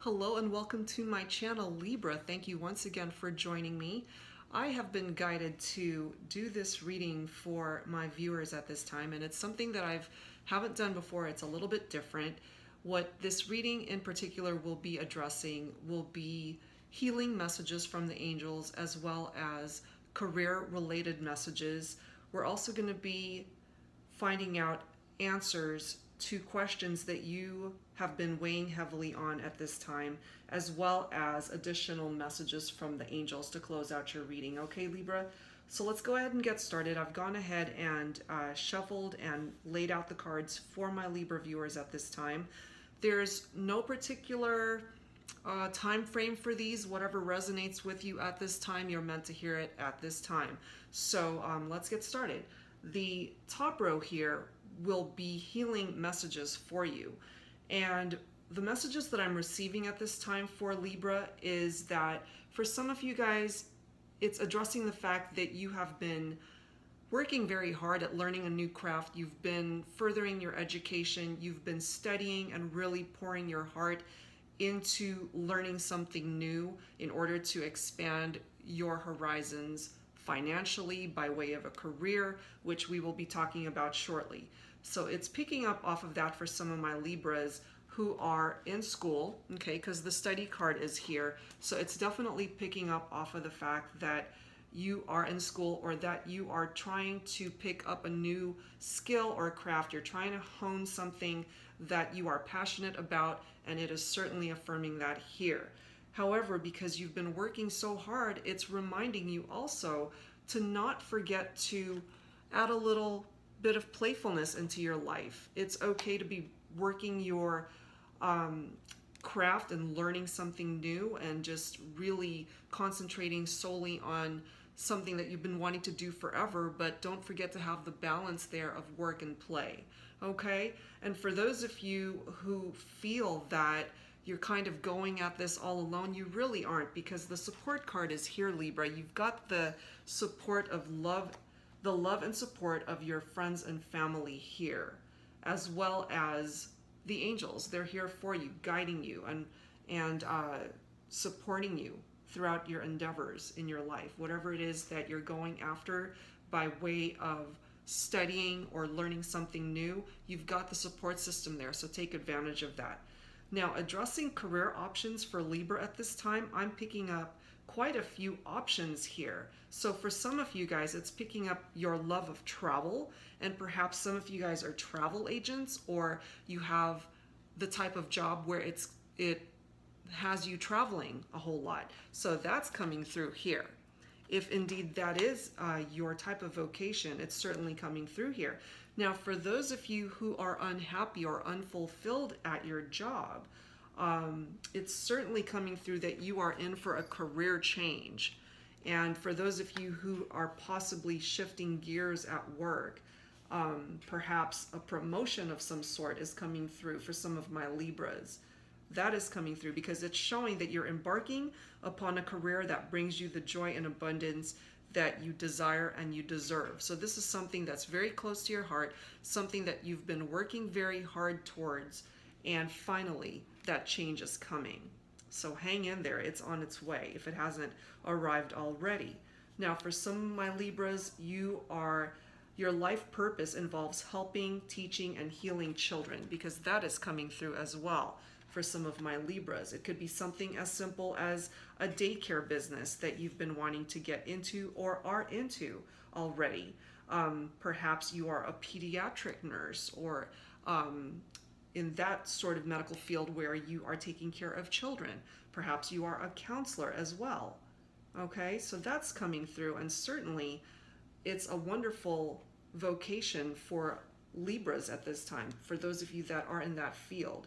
Hello and welcome to my channel Libra. Thank you once again for joining me. I have been guided to do this reading for my viewers at this time, and it's something that I haven't done before. It's a little bit different. What this reading in particular will be addressing will be healing messages from the angels as well as career related messages. We're also going to be finding out answers to questions that you have been weighing heavily on at this time, as well as additional messages from the angels to close out your reading. Okay, Libra? So let's go ahead and get started. I've gone ahead and shuffled and laid out the cards for my Libra viewers at this time. There's no particular time frame for these. Whatever resonates with you at this time, you're meant to hear it at this time. So let's get started. The top row here will be healing messages for you. And the messages that I'm receiving at this time for Libra is that for some of you guys, it's addressing the fact that you have been working very hard at learning a new craft. You've been furthering your education. You've been studying and really pouring your heart into learning something new in order to expand your horizons financially by way of a career, which we will be talking about shortly. So it's picking up off of that for some of my Libras who are in school, okay, because the study card is here. So it's definitely picking up off of the fact that you are in school or that you are trying to pick up a new skill or craft. You're trying to hone something that you are passionate about, and it is certainly affirming that here. However, because you've been working so hard, it's reminding you also to not forget to add a little bit of playfulness into your life. It's okay to be working your craft and learning something new and just really concentrating solely on something that you've been wanting to do forever, but don't forget to have the balance there of work and play, okay? And for those of you who feel that you're kind of going at this all alone, you really aren't, because the support card is here, Libra. You've got the support of love, the love and support of your friends and family here, as well as the angels. They're here for you, guiding you and supporting you throughout your endeavors in your life, whatever it is that you're going after by way of studying or learning something new. You've got the support system there, so take advantage of that. Now, addressing career options for Libra at this time, I'm picking up quite a few options here. So for some of you guys, it's picking up your love of travel, and perhaps some of you guys are travel agents, or you have the type of job where it has you traveling a whole lot. So that's coming through here. If indeed that is your type of vocation, it's certainly coming through here. Now, for those of you who are unhappy or unfulfilled at your job, it's certainly coming through that you are in for a career change. And for those of you who are possibly shifting gears at work, perhaps a promotion of some sort is coming through for some of my Libras. That is coming through because it's showing that you're embarking upon a career that brings you the joy and abundance that you desire and you deserve. So this is something that's very close to your heart, something that you've been working very hard towards, and finally that change is coming. So hang in there, it's on its way if it hasn't arrived already. Now, for some of my Libras, your life purpose involves helping, teaching, and healing children, because that is coming through as well. For some of my Libras, it could be something as simple as a daycare business that you've been wanting to get into or are into already. Perhaps you are a pediatric nurse, or in that sort of medical field where you are taking care of children. Perhaps you are a counselor as well. Okay, so that's coming through, and certainly it's a wonderful vocation for Libras at this time, for those of you that are in that field.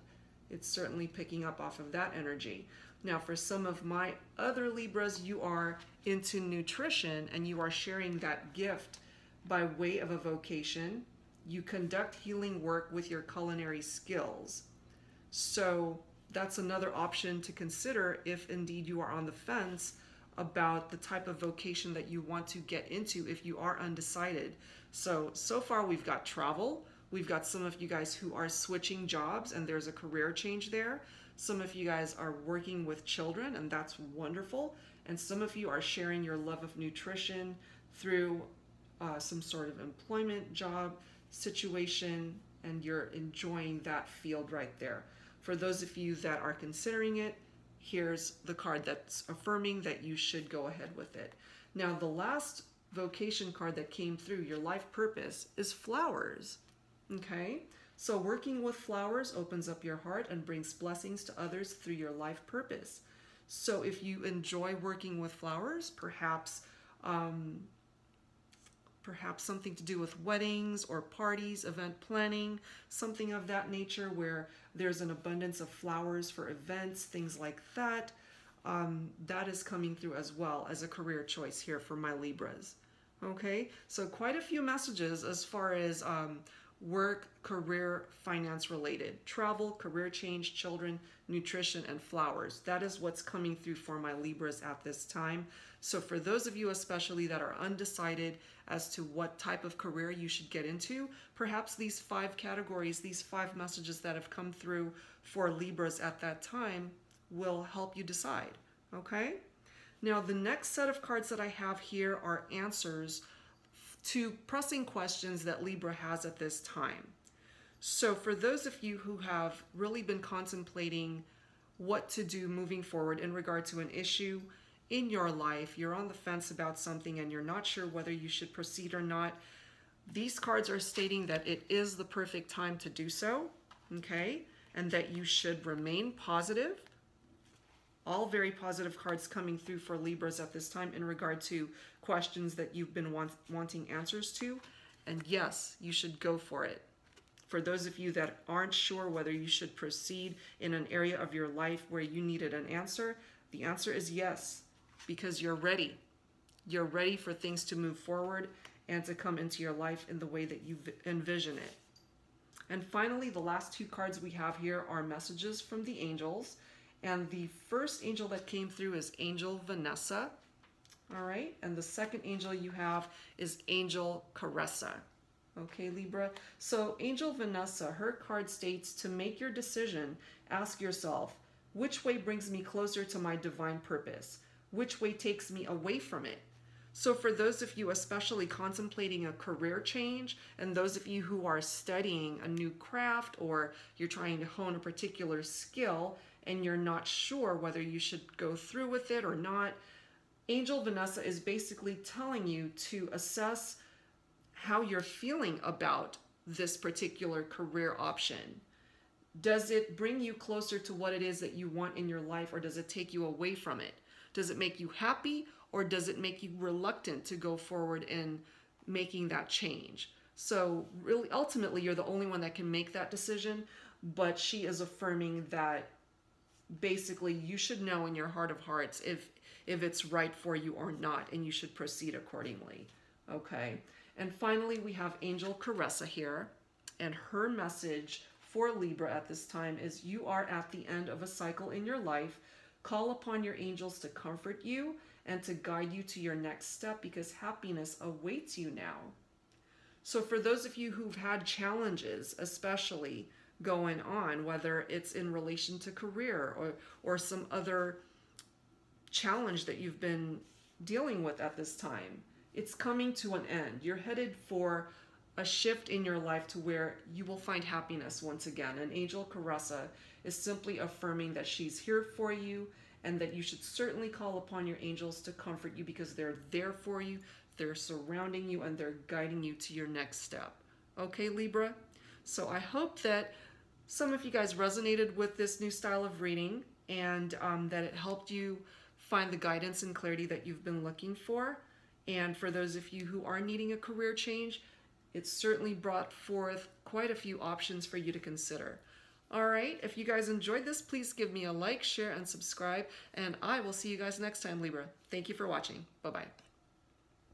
It's certainly picking up off of that energy. Now, for some of my other Libras, you are into nutrition and you are sharing that gift by way of a vocation. You conduct healing work with your culinary skills. So that's another option to consider if indeed you are on the fence about the type of vocation that you want to get into if you are undecided. So far we've got travel. We've got some of you guys who are switching jobs and there's a career change there. Some of you guys are working with children, and that's wonderful. And some of you are sharing your love of nutrition through some sort of employment, job situation, and you're enjoying that field right there. For those of you that are considering it, here's the card that's affirming that you should go ahead with it. Now, the last vocation card that came through, your life purpose, is flowers. Okay? So working with flowers opens up your heart and brings blessings to others through your life purpose. So if you enjoy working with flowers, perhaps something to do with weddings or parties, event planning, something of that nature where there's an abundance of flowers for events, things like that. That is coming through as well as a career choice here for my Libras. Okay, so quite a few messages as far as work, career, finance related, travel, career change, children, nutrition, and flowers. That is what's coming through for my Libras at this time. So for those of you especially that are undecided as to what type of career you should get into, perhaps these 5 categories, these 5 messages that have come through for Libras at that time will help you decide, okay? Now, the next set of cards that I have here are answers to pressing questions that Libra has at this time. So for those of you who have really been contemplating what to do moving forward in regard to an issue in your life, you're on the fence about something and you're not sure whether you should proceed or not, these cards are stating that it is the perfect time to do so, okay? And that you should remain positive. All very positive cards coming through for Libras at this time in regard to questions that you've been wanting answers to. And yes, you should go for it. For those of you that aren't sure whether you should proceed in an area of your life where you needed an answer, the answer is yes, because you're ready. You're ready for things to move forward and to come into your life in the way that you envision it. And finally, the last 2 cards we have here are messages from the angels. And the first angel that came through is Angel Vanessa, all right? And the second angel you have is Angel Caressa, okay, Libra? So Angel Vanessa, her card states, to make your decision, ask yourself, which way brings me closer to my divine purpose? Which way takes me away from it? So for those of you especially contemplating a career change, and those of you who are studying a new craft or you're trying to hone a particular skill, and you're not sure whether you should go through with it or not, Angel Vanessa is basically telling you to assess how you're feeling about this particular career option. Does it bring you closer to what it is that you want in your life, or does it take you away from it? Does it make you happy, or does it make you reluctant to go forward in making that change? So really, ultimately, you're the only one that can make that decision, but she is affirming that basically you should know in your heart of hearts if it's right for you or not, and you should proceed accordingly, okay? And finally, we have Angel Caressa here, and her message for Libra at this time is, you are at the end of a cycle in your life. Call upon your angels to comfort you and to guide you to your next step, because happiness awaits you now. So for those of you who've had challenges, especially going on, whether it's in relation to career or some other challenge that you've been dealing with at this time, it's coming to an end. You're headed for a shift in your life to where you will find happiness once again. And Angel Caressa is simply affirming that she's here for you and that you should certainly call upon your angels to comfort you, because they're there for you, they're surrounding you, and they're guiding you to your next step. Okay, Libra? So I hope that some of you guys resonated with this new style of reading, and that it helped you find the guidance and clarity that you've been looking for. And for those of you who are needing a career change, it certainly brought forth quite a few options for you to consider. All right, if you guys enjoyed this, please give me a like, share, and subscribe, and I will see you guys next time, Libra. Thank you for watching. Bye-bye.